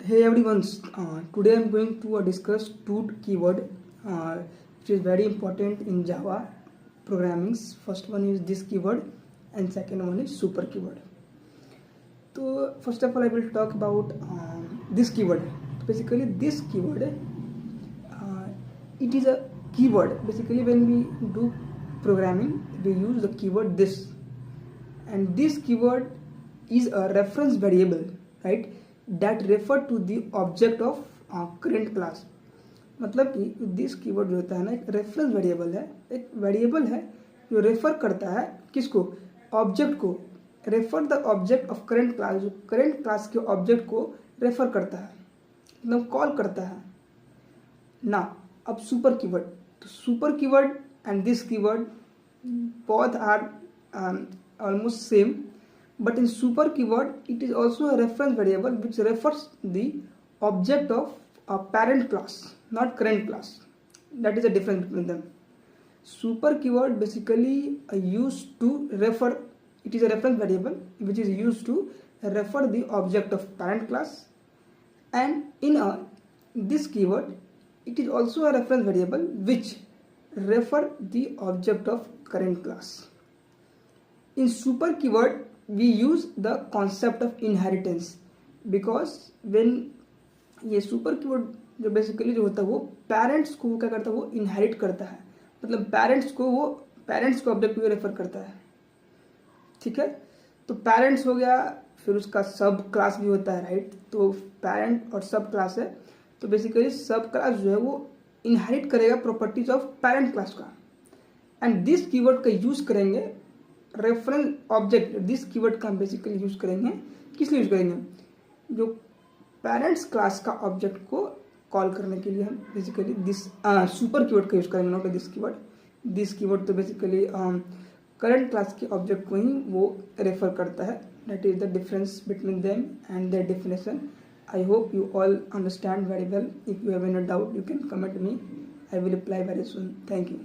Hey everyone, today I'm going to discuss two keyword which is very important in Java programming. First one is this keyword and second one is super keyword. So first of all I will talk about this keyword. Basically this keyword it is a keyword. Basically when we do programming we use the keyword this, and this keyword is a reference variable, right, that refer to the object of current class. मतलब कि this keyword जो होता है ना एक reference variable है, एक variable है जो रेफर करता है किसको, ऑब्जेक्ट को, refer the object of current class, जो करेंट क्लास के ऑब्जेक्ट को रेफर करता है, मतलब कॉल करता है ना. अब सुपर कीवर्ड, तो super keyword and this keyword both are almost same, but in super keyword it is also a reference variable which refers the object of a parent class, not current class. That is the difference between them. Super keyword basically used to refer, it is a reference variable which is used to refer the object of parent class, and in this keyword it is also a reference variable which refer the object of current class. In super keyword we use the concept of inheritance, because when ये super keyword जो basically जो होता है वो parents को क्या करता है, वो इनहेरिट करता है, मतलब पेरेंट्स को ऑब्जेक्ट को रेफर करता है. ठीक है, तो पेरेंट्स हो गया, फिर उसका सब क्लास भी होता है, राइट. तो पेरेंट और सब क्लास है, तो बेसिकली सब क्लास जो है वो इनहेरिट करेगा प्रॉपर्टीज ऑफ पेरेंट क्लास का, एंड दिस कीवर्ड का यूज करेंगे रेफरेंस ऑब्जेक्ट. दिस कीवर्ड का बेसिकली यूज करेंगे, किस लिए यूज करेंगे, जो पेरेंट्स क्लास का ऑब्जेक्ट को कॉल करने के लिए हम बेसिकली दिस सुपर कीवर्ड का यूज करेंगे, not this keyword. This keyword तो बेसिकली करंट क्लास के ऑब्जेक्ट को ही वो रेफर करता है. That is the difference between them and their definition. I hope you all understand very well. If you have any doubt, you can comment me. I will reply very soon. Thank you.